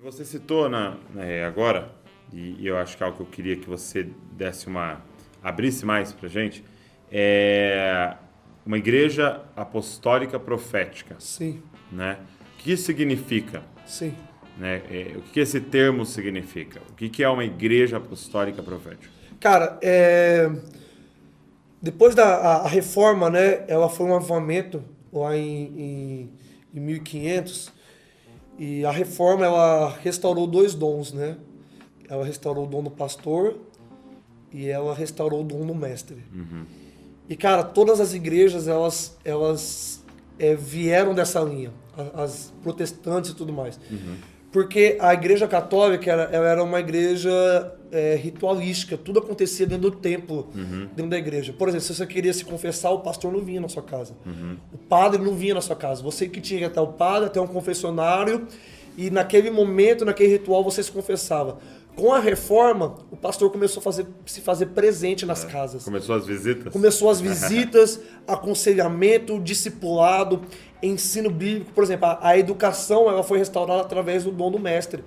Você citou agora, e eu acho que é algo que eu queria que você abrisse mais pra gente, é uma igreja apostólica profética. Sim. Né? O que isso significa? Sim. Né? O que esse termo significa? O que é uma igreja apostólica profética? Cara, depois da reforma, né, ela foi um avivamento lá em 1500, e a reforma ela restaurou dois dons, né? Ela restaurou o dom do pastor e ela restaurou o dom do mestre. Uhum. E, cara, todas as igrejas, elas vieram dessa linha, as protestantes e tudo mais. Uhum. Porque a igreja católica ela era uma igreja ritualística, tudo acontecia dentro do templo, dentro da igreja. Por exemplo, se você queria se confessar, o pastor não vinha na sua casa. O padre não vinha na sua casa. Você que tinha que ir até o padre, até um confessionário, e naquele momento, naquele ritual, você se confessava. Com a reforma, o pastor começou a se fazer presente nas casas. Começou as visitas? Começou as visitas, aconselhamento, discipulado, ensino bíblico. Por exemplo, a educação ela foi restaurada através do dom do mestre.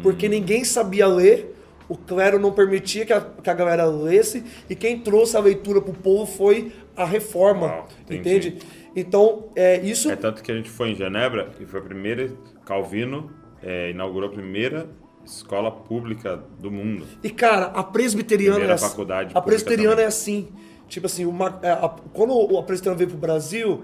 Porque ninguém sabia ler, o clero não permitia que a galera lesse, e quem trouxe a leitura para o povo foi a reforma. Uau, entende? Então, isso... É tanto que a gente foi em Genebra, e foi a primeira, Calvino inaugurou a primeira escola pública do mundo. E, cara, a presbiteriana Primeira faculdade a presbiteriana também. é assim. Tipo assim, quando a presbiteriana veio pro Brasil,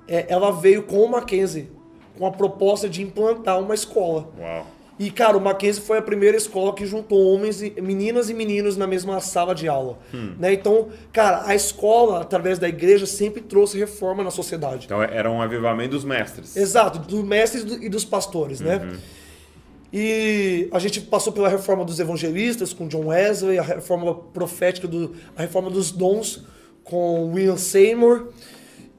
ela veio com o Mackenzie, com a proposta de implantar uma escola. Uau. E, cara, o Mackenzie foi a primeira escola que juntou meninas e meninos na mesma sala de aula. Né? Então, cara, a escola, através da igreja, sempre trouxe reforma na sociedade. Então era um avivamento dos mestres. Exato, dos mestres e dos pastores, né? E a gente passou pela reforma dos evangelistas com John Wesley, a reforma profética, a reforma dos dons com William Seymour,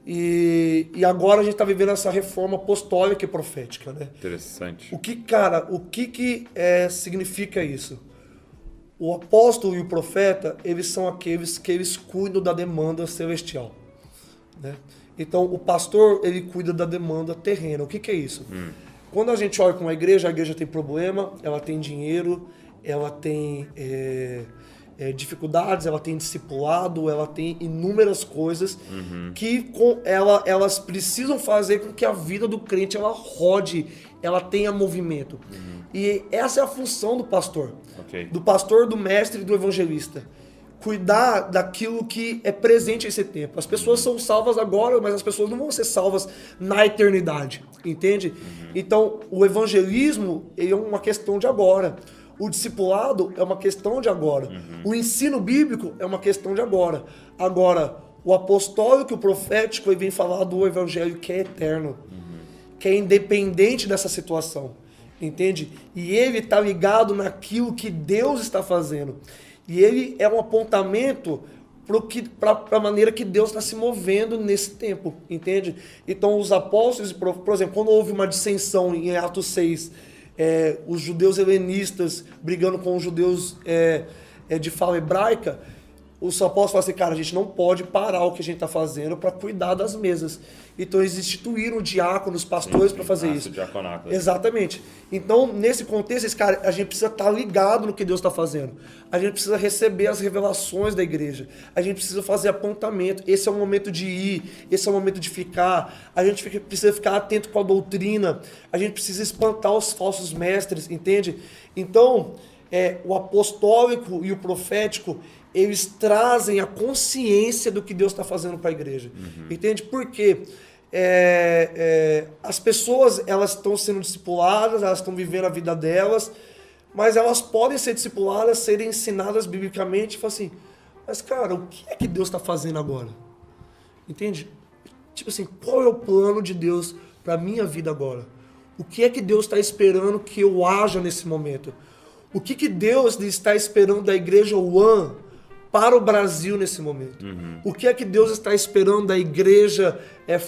e agora a gente está vivendo essa reforma apostólica e profética, né? Interessante. O que significa isso? O apóstolo e o profeta, eles são aqueles que eles cuidam da demanda celestial, né? Então, o pastor, ele cuida da demanda terrena. O que é isso? Quando a gente olha para a igreja tem problema, ela tem dinheiro, ela tem dificuldades, ela tem discipulado, ela tem inúmeras coisas que elas precisam fazer com que a vida do crente ela rode, ela tenha movimento. E essa é a função do pastor. Okay. Do pastor, do mestre e do evangelista. Cuidar daquilo que é presente nesse tempo. As pessoas são salvas agora, mas as pessoas não vão ser salvas na eternidade, entende? Então, o evangelismo é uma questão de agora. O discipulado é uma questão de agora. O ensino bíblico é uma questão de agora. Agora, o apostólico e o profético ele vem falar do evangelho que é eterno, que é independente dessa situação, entende? E ele está ligado naquilo que Deus está fazendo. E ele é um apontamento para a maneira que Deus está se movendo nesse tempo, entende? Então, os apóstolos, por exemplo, quando houve uma dissensão em Atos 6, os judeus helenistas brigando com os judeus de fala hebraica, os apóstolos falaram assim, cara, a gente não pode parar o que a gente está fazendo para cuidar das mesas. Então eles instituíram diáconos, pastores para fazer isso. Diaconato. Exatamente. Então, nesse contexto, cara, a gente precisa estar ligado no que Deus está fazendo. A gente precisa receber as revelações da igreja. A gente precisa fazer apontamento. Esse é o momento de ir, esse é o momento de ficar. A gente precisa ficar atento com a doutrina. A gente precisa espantar os falsos mestres, entende? Então, o apostólico e o profético, eles trazem a consciência do que Deus está fazendo para a igreja. Entende? Porque as pessoas elas estão sendo discipuladas, elas estão vivendo a vida delas, mas elas podem ser discipuladas, serem ensinadas biblicamente e falar assim, mas cara, o que é que Deus está fazendo agora? Entende? Tipo assim, qual é o plano de Deus para a minha vida agora? O que é que Deus está esperando que eu haja nesse momento? O que Deus está esperando da igreja One para o Brasil nesse momento? O que é que Deus está esperando da igreja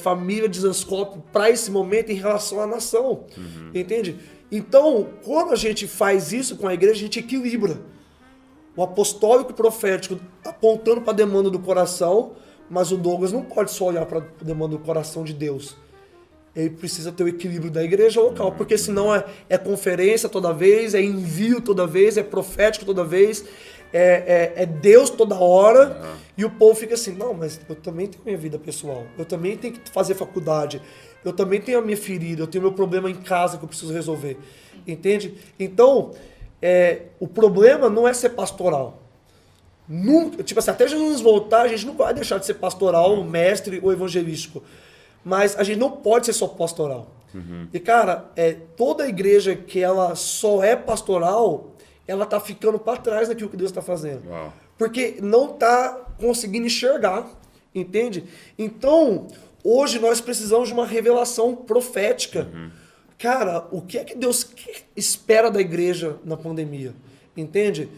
Família de Zanscope para esse momento em relação à nação? Entende? Então, quando a gente faz isso com a igreja, a gente equilibra. O apostólico e profético apontando para a demanda do coração, mas o Douglas não pode só olhar para a demanda do coração de Deus. ele precisa ter o equilíbrio da igreja local, porque senão é conferência toda vez, é envio toda vez, é profético toda vez, é Deus toda hora, e o povo fica assim, não, mas eu também tenho minha vida pessoal, eu também tenho que fazer faculdade, eu também tenho a minha ferida, eu tenho meu problema em casa que eu preciso resolver, entende? Então, o problema não é ser pastoral. Nunca, tipo assim, até Jesus voltar, a gente não vai deixar de ser pastoral, mestre ou evangelístico. Mas a gente não pode ser só pastoral. E, cara, toda igreja que ela só é pastoral, ela tá ficando para trás daquilo que Deus está fazendo. Uau. Porque não tá conseguindo enxergar, entende? Então, hoje nós precisamos de uma revelação profética. Cara, o que é que Deus espera da igreja na pandemia? Entende?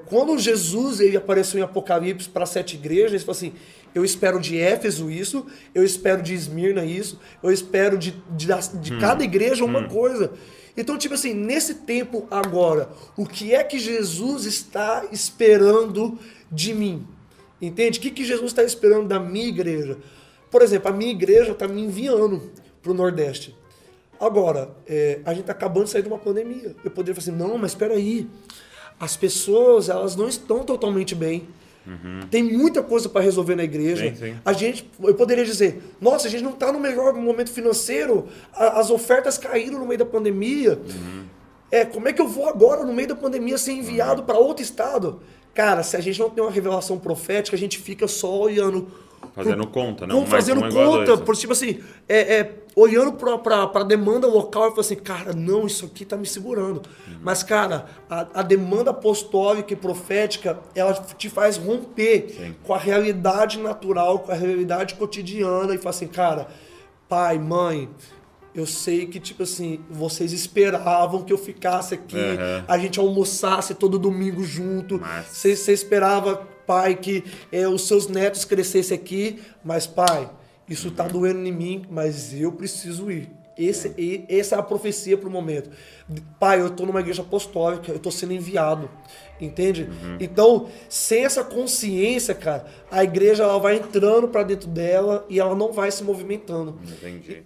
Quando Jesus ele apareceu em Apocalipse para 7 igrejas, ele falou assim, eu espero de Éfeso isso, eu espero de Esmirna isso, eu espero de cada igreja uma coisa. Então, tipo assim, nesse tempo agora, o que é que Jesus está esperando de mim? Entende? O que Jesus está esperando da minha igreja? Por exemplo, a minha igreja está me enviando para o Nordeste. Agora, a gente está acabando de sair de uma pandemia. Eu poderia falar assim, não, mas espera aí. As pessoas, elas não estão totalmente bem. Tem muita coisa para resolver na igreja. Sim. Eu poderia dizer, nossa, a gente não está no melhor momento financeiro, as ofertas caíram no meio da pandemia. Como é que eu vou agora, no meio da pandemia, ser enviado para outro estado? Cara, se a gente não tem uma revelação profética, a gente fica só olhando... Fazendo conta, não? Fazendo conta, por tipo assim, olhando pra demanda local e falando assim, cara, não, isso aqui tá me segurando. Mas, cara, a demanda apostólica e profética, ela te faz romper com a realidade natural, com a realidade cotidiana e falar assim, cara, pai, mãe, eu sei que, tipo assim, vocês esperavam que eu ficasse aqui, a gente almoçasse todo domingo junto, você esperava, pai, que os seus netos crescessem aqui, mas, pai, isso tá doendo em mim, mas eu preciso ir. Essa é a profecia pro momento. Pai, eu tô numa igreja apostólica, eu tô sendo enviado, entende? Então, sem essa consciência, cara, a igreja ela vai entrando para dentro dela e ela não vai se movimentando. Entendi.